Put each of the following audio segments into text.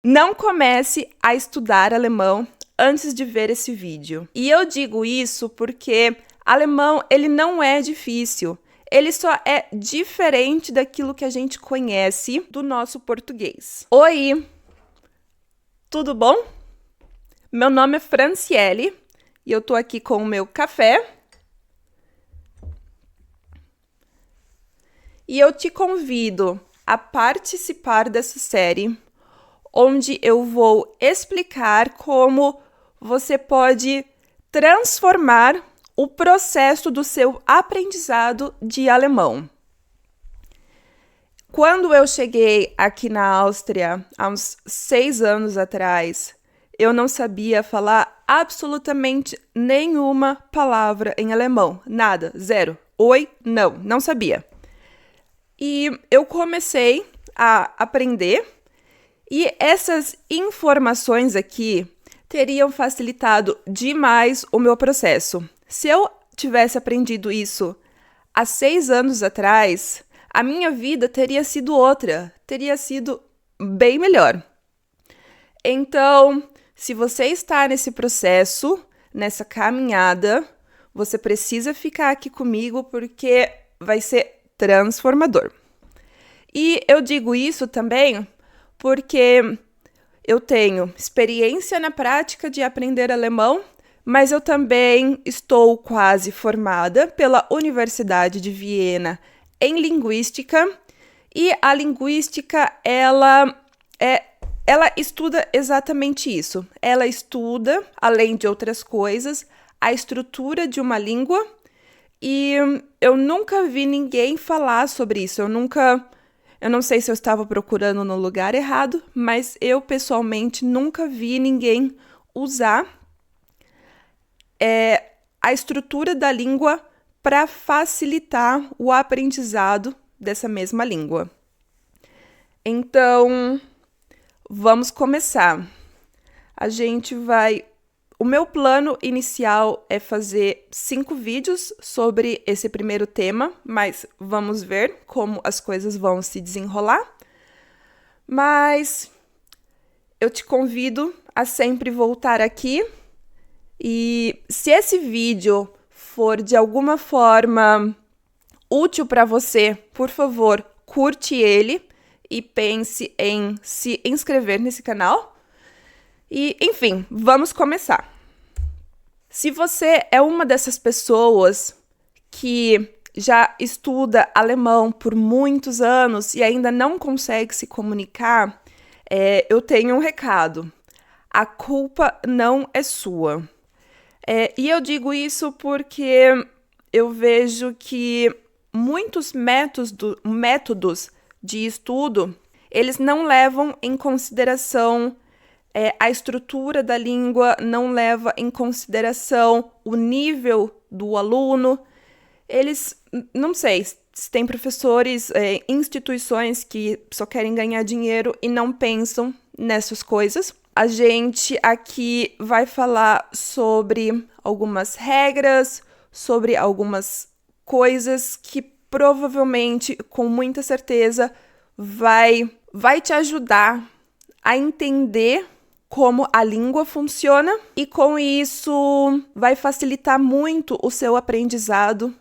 Não comece a estudar alemão antes de ver esse vídeo. E eu digo isso porque alemão, ele não é difícil. Ele só é diferente daquilo que a gente conhece do nosso português. Oi, tudo bom? Meu nome é Franciele e eu tô aqui com o meu café. E eu te convido a participar dessa série, onde eu vou explicar como você pode transformar o processo do seu aprendizado de alemão. Quando eu cheguei aqui na Áustria, há uns 6 anos atrás, eu não sabia falar absolutamente nenhuma palavra em alemão. Nada, zero. Oi, não sabia. E eu comecei a aprender, e essas informações aqui teriam facilitado demais o meu processo. Se eu tivesse aprendido isso há 6 anos atrás, a minha vida teria sido outra, teria sido bem melhor. Então, se você está nesse processo, nessa caminhada, você precisa ficar aqui comigo porque vai ser transformador. E eu digo isso também porque eu tenho experiência na prática de aprender alemão, mas eu também estou quase formada pela Universidade de Viena em linguística, e a linguística, ela estuda exatamente isso. Ela estuda, além de outras coisas, a estrutura de uma língua, e eu nunca vi ninguém falar sobre isso. Eu não sei se eu estava procurando no lugar errado, mas eu pessoalmente nunca vi ninguém usar a estrutura da língua para facilitar o aprendizado dessa mesma língua. Então, vamos começar. O meu plano inicial é fazer 5 vídeos sobre esse primeiro tema, mas vamos ver como as coisas vão se desenrolar. Mas eu te convido a sempre voltar aqui, e se esse vídeo for de alguma forma útil para você, por favor, curte ele e pense em se inscrever nesse canal. E, enfim, vamos começar. Se você é uma dessas pessoas que já estuda alemão por muitos anos e ainda não consegue se comunicar, eu tenho um recado. A culpa não é sua. E eu digo isso porque eu vejo que muitos métodos de estudo, eles não levam em consideração a estrutura da língua, não leva em consideração o nível do aluno. Eles, não sei, se tem professores, instituições que só querem ganhar dinheiro e não pensam nessas coisas. A gente aqui vai falar sobre algumas regras, sobre algumas coisas que provavelmente, com muita certeza, vai te ajudar a entender como a língua funciona, e com isso vai facilitar muito o seu aprendizado,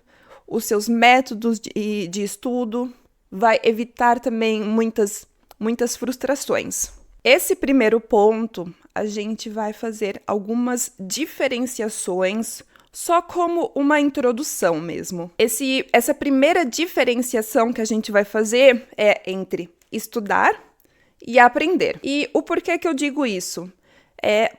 os seus métodos de estudo, vai evitar também muitas frustrações. Esse primeiro ponto, a gente vai fazer algumas diferenciações, só como uma introdução mesmo. Essa primeira diferenciação que a gente vai fazer é entre estudar e aprender. E o porquê que eu digo isso?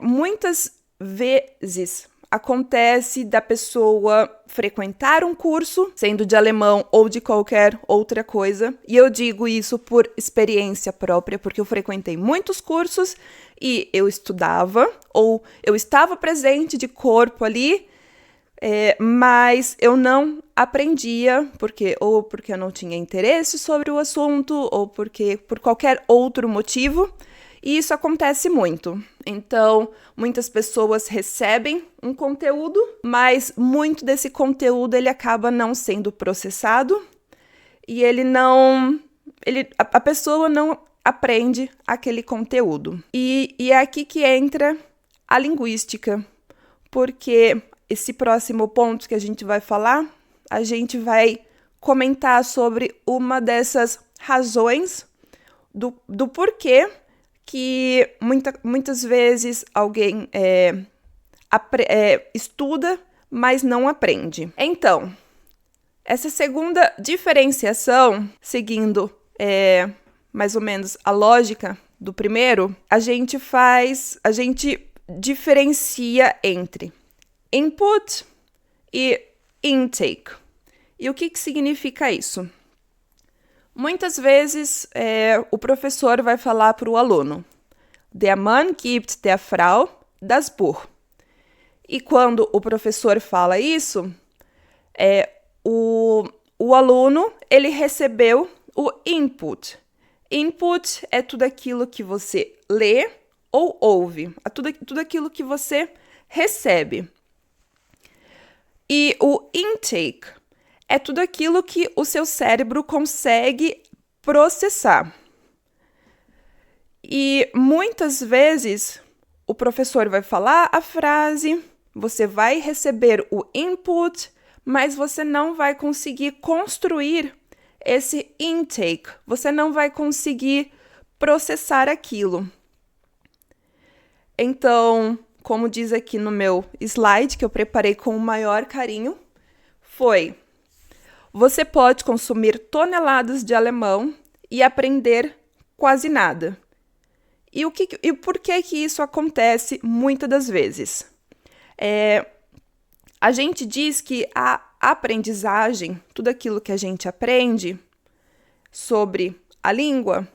Muitas vezes acontece da pessoa frequentar um curso, sendo de alemão ou de qualquer outra coisa, e eu digo isso por experiência própria, porque eu frequentei muitos cursos e eu estudava, ou eu estava presente de corpo ali, mas eu não aprendia, porque eu não tinha interesse sobre o assunto, ou porque por qualquer outro motivo. E isso acontece muito. Então, muitas pessoas recebem um conteúdo, mas muito desse conteúdo ele acaba não sendo processado, e a pessoa não aprende aquele conteúdo. E é aqui que entra a linguística, porque esse próximo ponto que a gente vai falar, a gente vai comentar sobre uma dessas razões do porquê que muitas vezes alguém estuda, mas não aprende. Então, essa segunda diferenciação, seguindo mais ou menos a lógica do primeiro, a gente diferencia entre input e intake. E o que significa isso? Muitas vezes o professor vai falar para o aluno: Der Mann gibt der Frau das Buch. E quando o professor fala isso, o aluno ele recebeu o input. Input é tudo aquilo que você lê ou ouve, tudo aquilo que você recebe. E o intake é tudo aquilo que o seu cérebro consegue processar. E muitas vezes o professor vai falar a frase, você vai receber o input, mas você não vai conseguir construir esse intake, você não vai conseguir processar aquilo. Então, como diz aqui no meu slide, que eu preparei com o maior carinho, foi: você pode consumir toneladas de alemão e aprender quase nada. E por que isso acontece muitas das vezes? A gente diz que a aprendizagem, tudo aquilo que a gente aprende sobre a língua,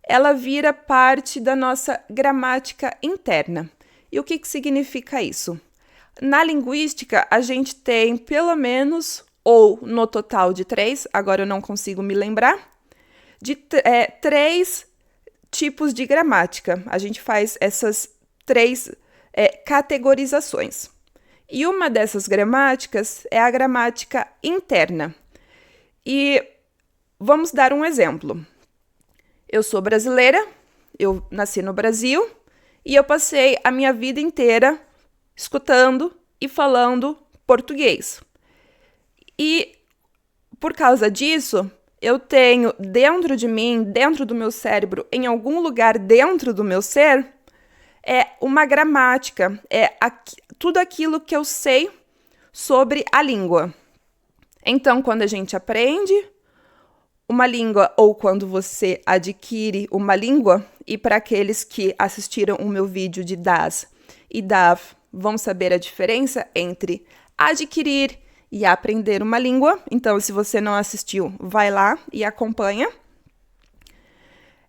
ela vira parte da nossa gramática interna. E o que significa isso? Na linguística, a gente tem pelo menos, ou no total de 3, agora eu não consigo me lembrar, de 3 tipos de gramática. A gente faz essas 3 categorizações. E uma dessas gramáticas é a gramática interna. E vamos dar um exemplo. Eu sou brasileira, eu nasci no Brasil e eu passei a minha vida inteira escutando e falando português. E por causa disso, eu tenho dentro de mim, dentro do meu cérebro, em algum lugar dentro do meu ser, uma gramática, tudo aquilo que eu sei sobre a língua. Então, quando a gente aprende uma língua ou quando você adquire uma língua, e para aqueles que assistiram o meu vídeo de das e darf vão saber a diferença entre adquirir e aprender uma língua. Então, se você não assistiu, vai lá e acompanha.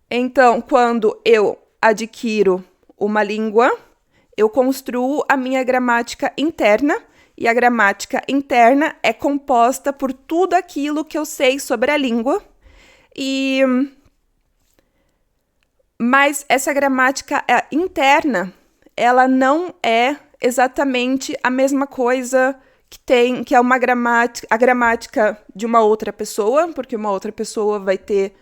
Então, quando eu adquiro uma língua, eu construo a minha gramática interna, e a gramática interna é composta por tudo aquilo que eu sei sobre a língua. Mas essa gramática interna, ela não é exatamente a mesma coisa que é a gramática de uma outra pessoa, porque uma outra pessoa vai ter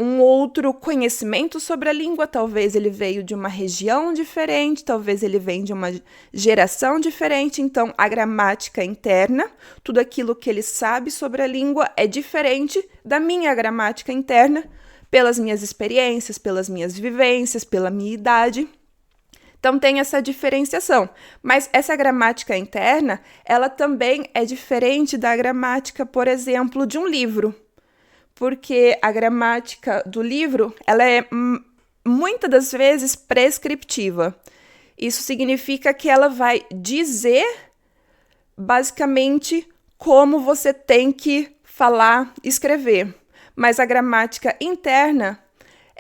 um outro conhecimento sobre a língua, talvez ele veio de uma região diferente, talvez ele vem de uma geração diferente, então a gramática interna, tudo aquilo que ele sabe sobre a língua é diferente da minha gramática interna, pelas minhas experiências, pelas minhas vivências, pela minha idade. Então, tem essa diferenciação. Mas essa gramática interna, ela também é diferente da gramática, por exemplo, de um livro. Porque a gramática do livro, ela é muitas das vezes prescriptiva. Isso significa que ela vai dizer, basicamente, como você tem que falar, escrever. Mas a gramática interna,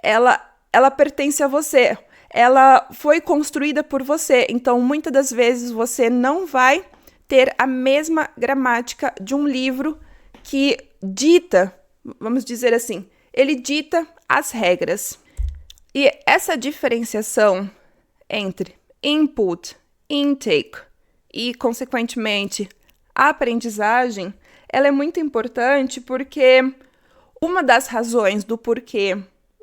ela pertence a você. Ela foi construída por você, então muitas das vezes você não vai ter a mesma gramática de um livro que dita, vamos dizer assim, ele dita as regras. E essa diferenciação entre input, intake e, consequentemente, a aprendizagem, ela é muito importante porque uma das razões do porquê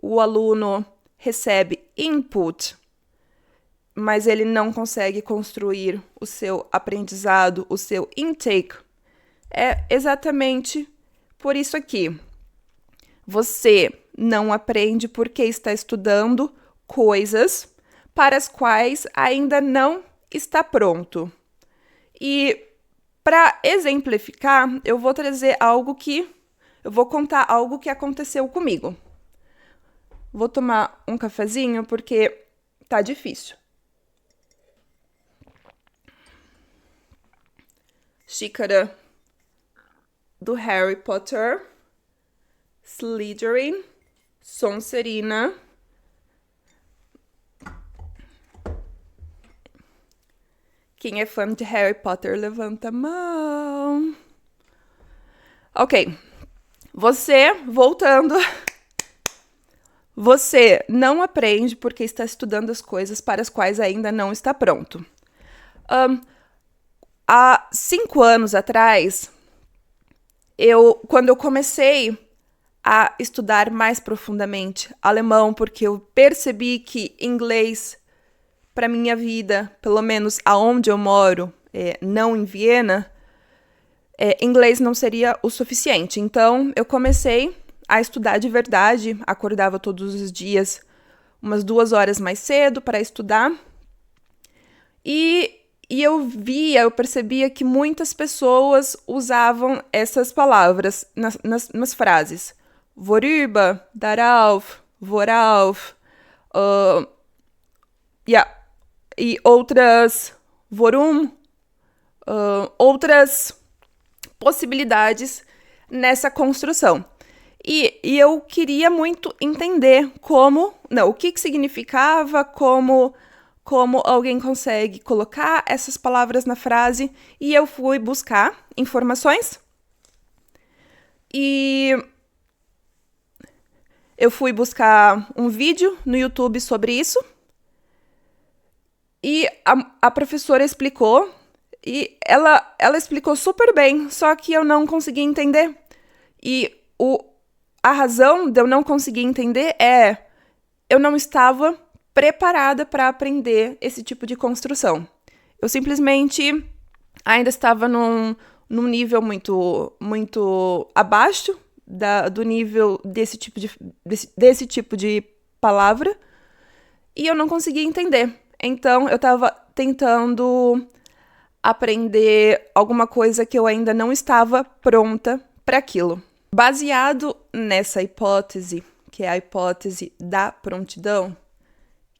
o aluno recebe input, mas ele não consegue construir o seu aprendizado, o seu intake, é exatamente por isso aqui. Você não aprende porque está estudando coisas para as quais ainda não está pronto. E para exemplificar, eu vou contar algo que aconteceu comigo. Vou tomar um cafezinho porque tá difícil. Xícara do Harry Potter, Slytherin, Sonserina. Quem é fã de Harry Potter, levanta a mão. Ok. Voltando. Você não aprende porque está estudando as coisas para as quais ainda não está pronto. Há 5 anos atrás, quando eu comecei a estudar mais profundamente alemão, porque eu percebi que inglês, para minha vida, pelo menos aonde eu moro, não em Viena, inglês não seria o suficiente. Então, eu comecei a estudar de verdade, acordava todos os dias umas 2 horas mais cedo para estudar. E eu percebia que muitas pessoas usavam essas palavras nas frases. Worüber, darauf, worauf, e outras, worum, outras possibilidades nessa construção. E eu queria muito entender o que significava, como alguém consegue colocar essas palavras na frase, e eu fui buscar informações. E eu fui buscar um vídeo no YouTube sobre isso. E a professora explicou, e ela explicou super bem, só que eu não consegui entender. E a razão de eu não conseguir entender eu não estava preparada para aprender esse tipo de construção. Eu simplesmente ainda estava num nível muito, muito abaixo do nível desse tipo de palavra, e eu não conseguia entender. Então, eu estava tentando aprender alguma coisa que eu ainda não estava pronta para aquilo. Baseado nessa hipótese, que é a hipótese da prontidão,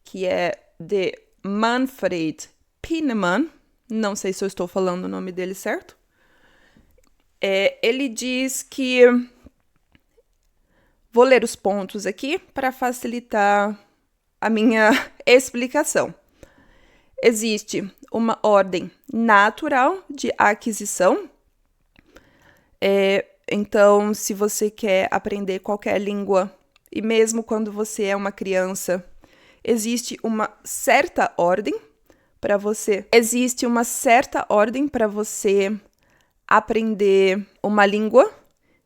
que é de Manfred Pienemann, não sei se eu estou falando o nome dele certo, ele diz que... Vou ler os pontos aqui para facilitar a minha explicação. Existe uma ordem natural de aquisição. Então, se você quer aprender qualquer língua, e mesmo quando você é uma criança, existe uma certa ordem para você. Existe uma certa ordem para você aprender uma língua,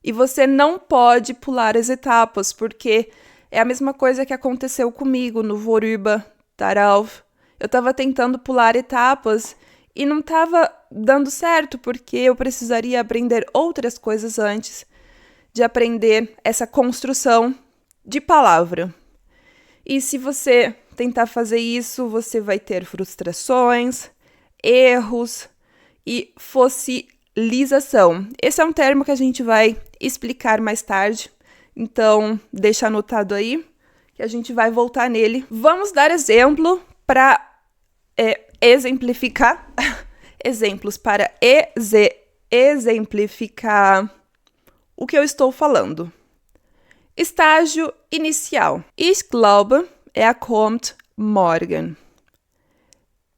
e você não pode pular as etapas, porque é a mesma coisa que aconteceu comigo no Worüber, darauf. Eu estava tentando pular etapas e não estava dando certo, porque eu precisaria aprender outras coisas antes de aprender essa construção de palavra. E se você tentar fazer isso, você vai ter frustrações, erros e fossilização. Esse é um termo que a gente vai explicar mais tarde, então deixa anotado aí, que a gente vai voltar nele. Vamos dar exemplo para exemplificar, exemplos para exemplificar o que eu estou falando. Estágio inicial. Ich glaube, kommt morgen.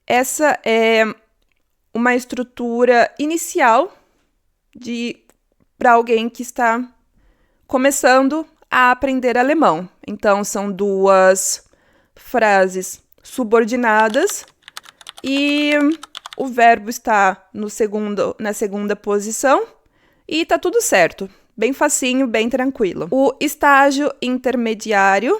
Essa é uma estrutura inicial para alguém que está começando a aprender alemão. Então, são 2 frases subordinadas e o verbo está na segunda posição e está tudo certo. bem facinho, bem tranquilo. O estágio intermediário,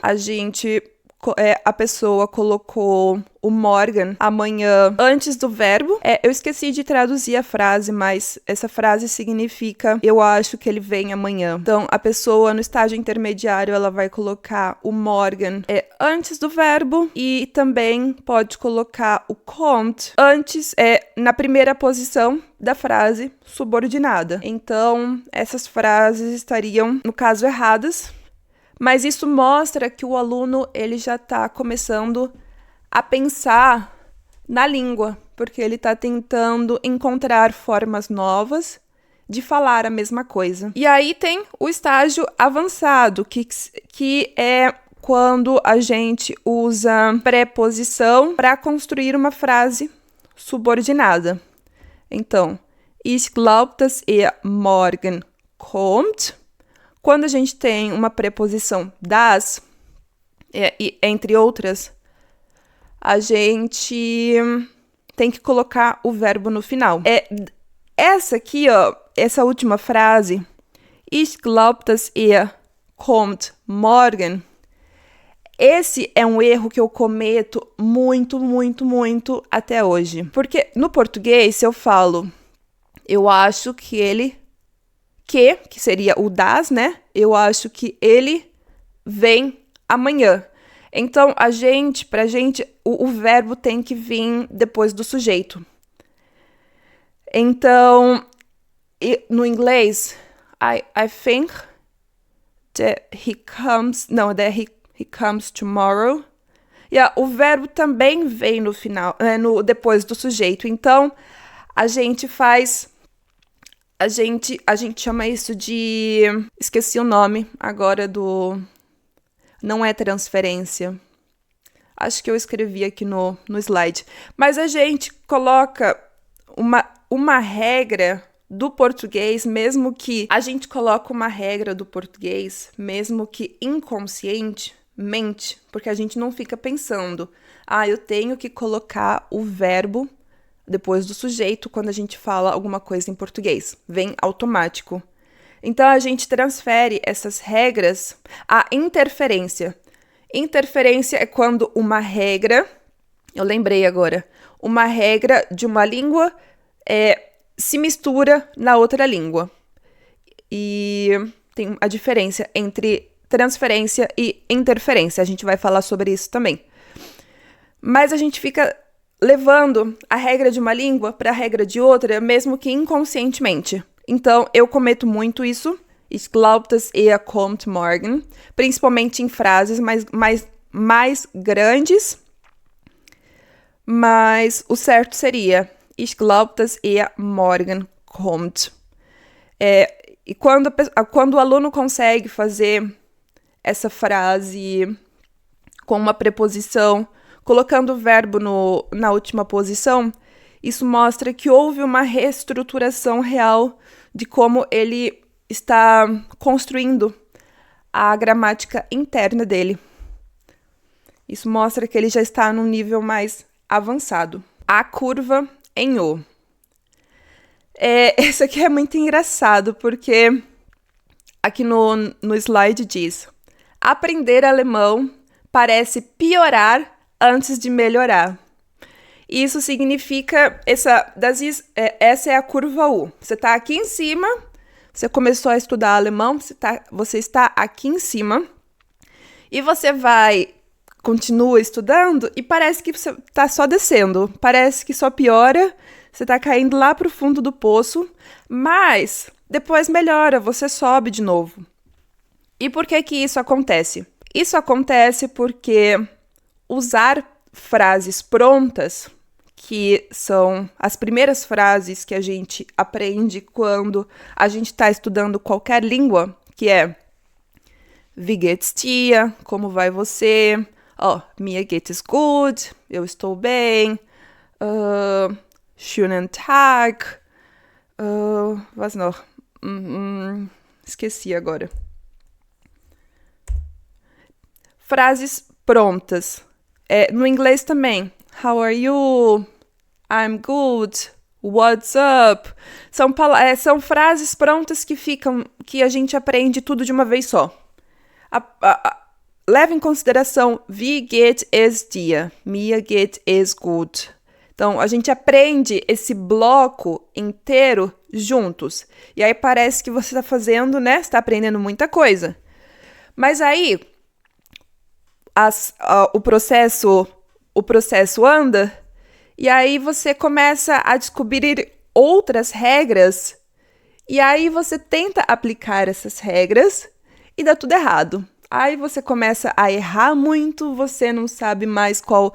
a pessoa colocou o Morgan amanhã antes do verbo. Eu esqueci de traduzir a frase, mas essa frase significa eu acho que ele vem amanhã. Então, a pessoa no estágio intermediário, ela vai colocar o Morgan antes do verbo e também pode colocar o kommt antes, na primeira posição da frase subordinada. Então, essas frases estariam, no caso, erradas. Mas isso mostra que o aluno ele já está começando a pensar na língua, porque ele está tentando encontrar formas novas de falar a mesma coisa. E aí tem o estágio avançado, que é quando a gente usa preposição para construir uma frase subordinada. Então, ich glaube, dass morgen kommt. Quando a gente tem uma preposição das, e entre outras, a gente tem que colocar o verbo no final. Essa aqui, essa última frase, ich glaube, dass kommt morgen, esse é um erro que eu cometo muito, muito, muito até hoje. Porque no português, se eu falo, eu acho que ele... que seria o das, né? Eu acho que ele vem amanhã. Então, pra gente, o verbo tem que vir depois do sujeito. Então, no inglês, I think that he comes tomorrow. O verbo também vem no final, depois do sujeito. Então, a gente chama isso de... Esqueci o nome agora Não é transferência. Acho que eu escrevi aqui no slide. Mas a gente coloca uma regra do português, mesmo que... A gente coloca uma regra do português, mesmo que inconscientemente, porque a gente não fica pensando, eu tenho que colocar o verbo depois do sujeito, quando a gente fala alguma coisa em português. Vem automático. Então, a gente transfere essas regras à interferência. Interferência é quando uma regra... Eu lembrei agora. Uma regra de uma língua se mistura na outra língua. E tem a diferença entre transferência e interferência. A gente vai falar sobre isso também. Mas a gente fica... levando a regra de uma língua para a regra de outra, mesmo que inconscientemente. Então, eu cometo muito isso. Ich glaube, dass kommt morgen. Principalmente em frases mais grandes. Mas o certo seria ich glaube, dass morgen kommt. E quando o aluno consegue fazer essa frase com uma preposição, colocando o verbo na última posição, isso mostra que houve uma reestruturação real de como ele está construindo a gramática interna dele. Isso mostra que ele já está num nível mais avançado. A curva em O. Isso aqui é muito engraçado, porque aqui no slide diz: aprender alemão parece piorar antes de melhorar. Isso significa, essa é a curva U. Você está aqui em cima, você começou a estudar alemão, você está aqui em cima, e você continua estudando, e parece que você está só descendo, parece que só piora, você está caindo lá para o fundo do poço, mas depois melhora, você sobe de novo. E por que isso acontece? Isso acontece porque usar frases prontas, que são as primeiras frases que a gente aprende quando a gente está estudando qualquer língua, que é Wie geht's dir? Como vai você? Mir geht es gut. Eu estou bem. Schönen Tag. Was noch? Esqueci agora. Frases prontas. No inglês também. How are you? I'm good. What's up? São frases prontas que a gente aprende tudo de uma vez só. Leva em consideração wie geht es dir? Mir geht es gut. Então, a gente aprende esse bloco inteiro juntos. E aí parece que você está fazendo, né? Está aprendendo muita coisa. Mas aí, o processo anda, e aí você começa a descobrir outras regras, e aí você tenta aplicar essas regras e dá tudo errado. Aí você começa a errar muito, você não sabe mais qual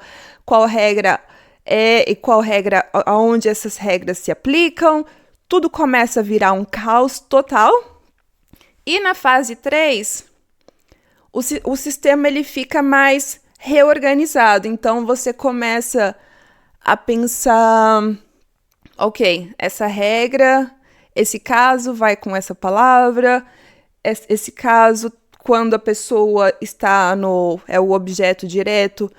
regra e qual regra, aonde essas regras se aplicam, tudo começa a virar um caos total. E na fase 3, o sistema ele fica mais reorganizado, então você começa a pensar, ok, essa regra, esse caso vai com essa palavra, esse caso, quando a pessoa está é o objeto direto,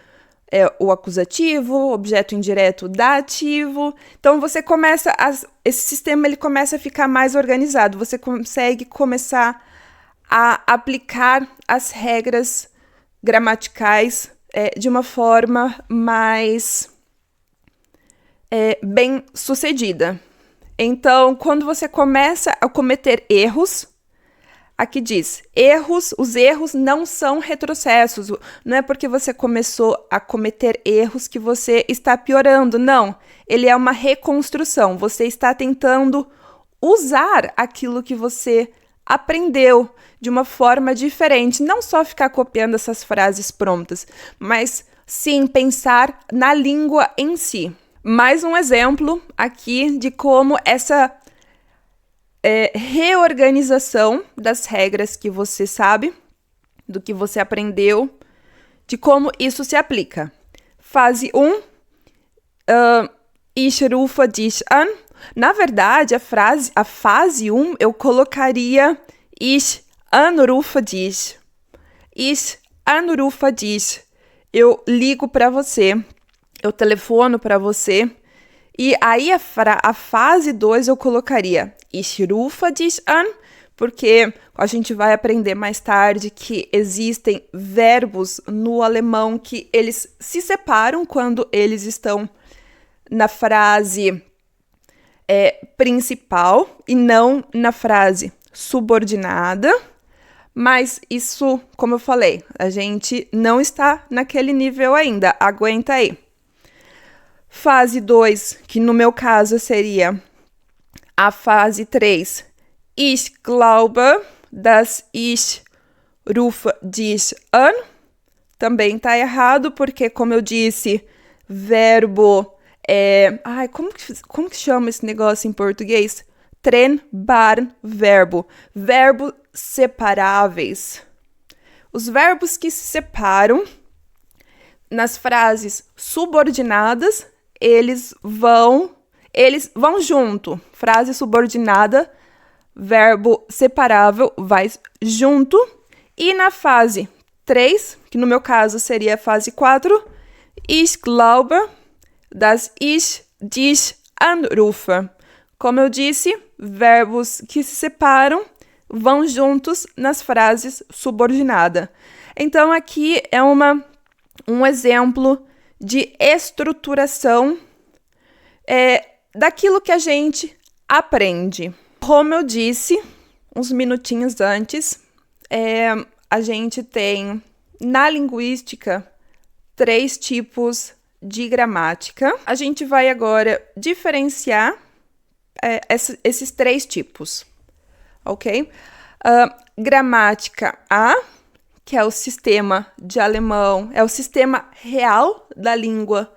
é o acusativo, objeto indireto, dativo. Então você começa, esse sistema ele começa a ficar mais organizado, você consegue começar a aplicar as regras gramaticais de uma forma mais bem sucedida. Então, quando você começa a cometer erros, aqui diz, os erros não são retrocessos. Não é porque você começou a cometer erros que você está piorando, não. Ele é uma reconstrução. Você está tentando usar aquilo que você aprendeu de uma forma diferente. Não só ficar copiando essas frases prontas, mas sim pensar na língua em si. Mais um exemplo aqui de como essa reorganização das regras que você sabe, do que você aprendeu, de como isso se aplica. Fase 1, ich rufe dich an. Na verdade, a fase 1 eu colocaria ich anrufe dich. Ich anrufe dich. Eu ligo para você, eu telefono para você. E aí a fase 2 eu colocaria ich rufe dich an, porque a gente vai aprender mais tarde que existem verbos no alemão que eles se separam quando eles estão na frase principal e não na frase subordinada. Mas isso, como eu falei, a gente não está naquele nível ainda, aguenta aí. Fase 2, que no meu caso seria a fase 3. Ich glaube, dass ich rufe dich an. Também está errado, porque, como eu disse, verbo como que chama esse negócio em português? Trennbar verbo. Verbos separáveis. Os verbos que se separam nas frases subordinadas, eles vão junto. Frase subordinada, verbo separável vai junto. E na fase 3, que no meu caso seria a fase 4, ich glaube, dass ich dich anrufe. Como eu disse, verbos que se separam vão juntos nas frases subordinadas. Então, aqui é um exemplo de estruturação daquilo que a gente aprende. Como eu disse uns minutinhos antes, a gente tem na linguística 3 tipos de gramática. A gente vai agora diferenciar esses 3 tipos, ok? Gramática A, que é o sistema de alemão, é o sistema real da língua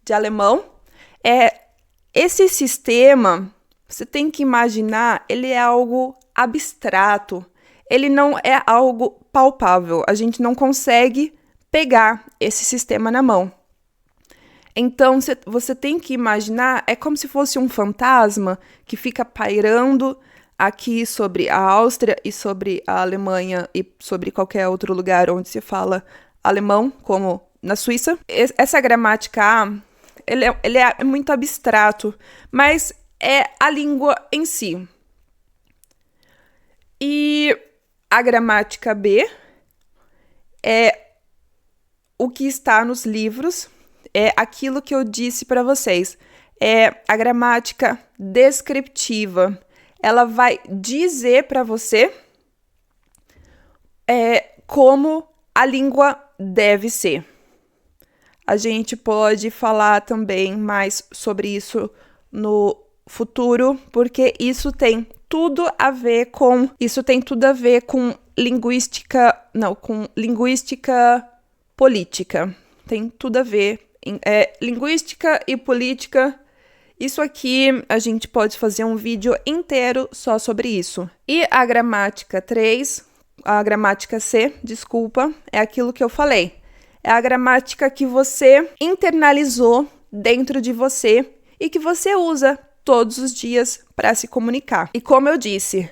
de alemão. Esse sistema, você tem que imaginar, ele é algo abstrato, ele não é algo palpável, a gente não consegue pegar esse sistema na mão. Então, você tem que imaginar, é como se fosse um fantasma que fica pairando aqui sobre a Áustria e sobre a Alemanha e sobre qualquer outro lugar onde se fala alemão, como na Suíça. Essa gramática A, ele é muito abstrato, mas é a língua em si. E a gramática B é o que está nos livros, é aquilo que eu disse para vocês. É a gramática descritiva. Ela vai dizer para você como a língua deve ser. A gente pode falar também mais sobre isso no futuro, porque isso tem tudo a ver com linguística, com linguística política. Tem tudo a ver. Linguística e política. Isso aqui a gente pode fazer um vídeo inteiro só sobre isso. E a gramática C, desculpa, é aquilo que eu falei. É a gramática que você internalizou dentro de você e que você usa todos os dias para se comunicar. E como eu disse,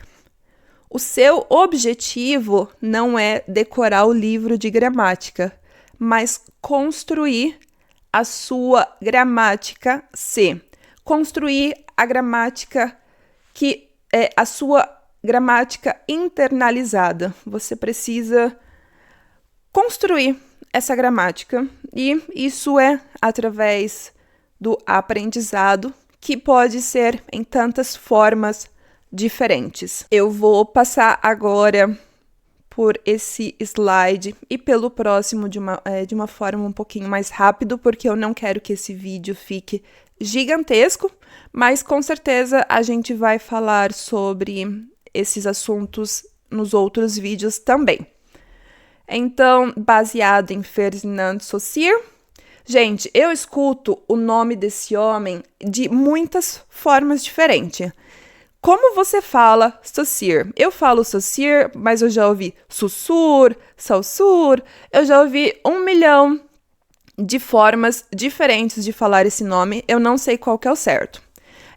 o seu objetivo não é decorar o livro de gramática, mas construir a sua gramática C. Construir a gramática que é a sua gramática internalizada. Você precisa construir essa gramática e isso é através do aprendizado, que pode ser em tantas formas diferentes. Eu vou passar agora por esse slide e pelo próximo de uma forma um pouquinho mais rápido, porque eu não quero que esse vídeo fique gigantesco, mas com certeza a gente vai falar sobre esses assuntos nos outros vídeos também. Então, baseado em Ferdinand Saussure, gente, eu escuto o nome desse homem de muitas formas diferentes. Como você fala Saussure? Eu falo Saussure, mas eu já ouvi Saussure, eu já ouvi 1 milhão de formas diferentes de falar esse nome, eu não sei qual que é o certo.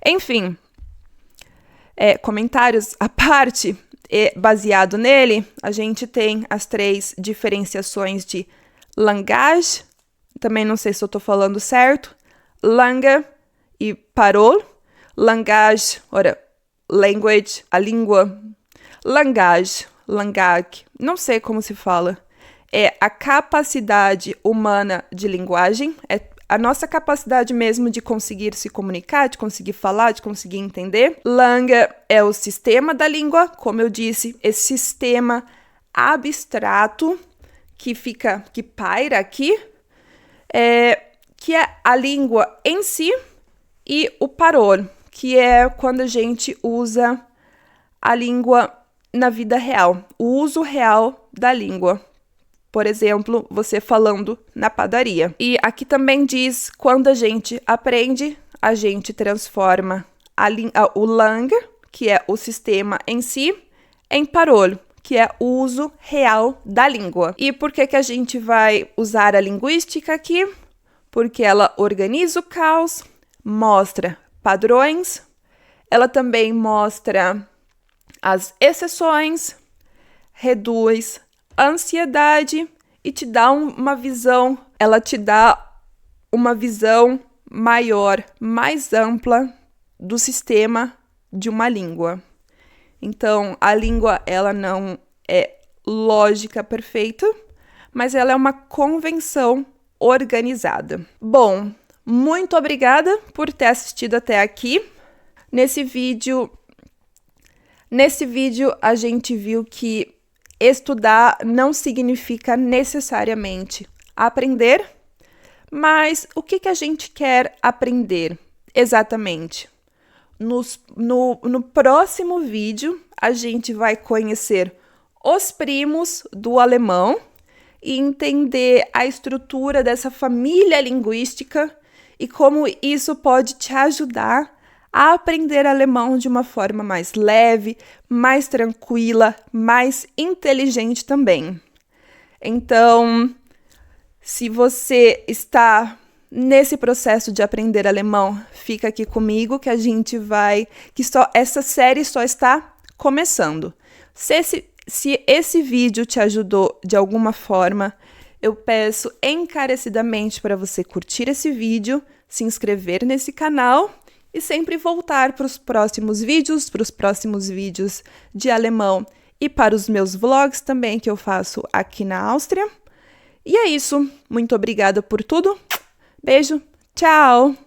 Enfim, comentários à parte, baseado nele, a gente tem as 3 diferenciações de langage, também não sei se eu estou falando certo, langue e parole, langage, language, a língua, langage, não sei como se fala. É a capacidade humana de linguagem, é a nossa capacidade mesmo de conseguir se comunicar, de conseguir falar, de conseguir entender. Langue é o sistema da língua, como eu disse, esse sistema abstrato que paira aqui, que é a língua em si, e o parole, que é quando a gente usa a língua na vida real, o uso real da língua. Por exemplo, você falando na padaria. E aqui também diz, quando a gente aprende, a gente transforma o langue, que é o sistema em si, em parole, que é o uso real da língua. E por que a gente vai usar a linguística aqui? Porque ela organiza o caos, mostra padrões, ela também mostra as exceções, reduz ansiedade e te dá uma visão, ela te dá uma visão maior, mais ampla do sistema de uma língua. Então, a língua, ela não é lógica perfeita, mas ela é uma convenção organizada. Bom, muito obrigada por ter assistido até aqui. Nesse vídeo a gente viu que estudar não significa necessariamente aprender, mas o que a gente quer aprender exatamente? No próximo vídeo, a gente vai conhecer os primos do alemão e entender a estrutura dessa família linguística e como isso pode te ajudar a aprender alemão de uma forma mais leve, mais tranquila, mais inteligente também. Então, se você está nesse processo de aprender alemão, fica aqui comigo que essa série só está começando. Se esse vídeo te ajudou de alguma forma, Eu peço encarecidamente para você curtir esse vídeo, se inscrever nesse canal e sempre voltar para os próximos vídeos de alemão e para os meus vlogs também que eu faço aqui na Áustria. E é isso. Muito obrigada por tudo. Beijo. Tchau!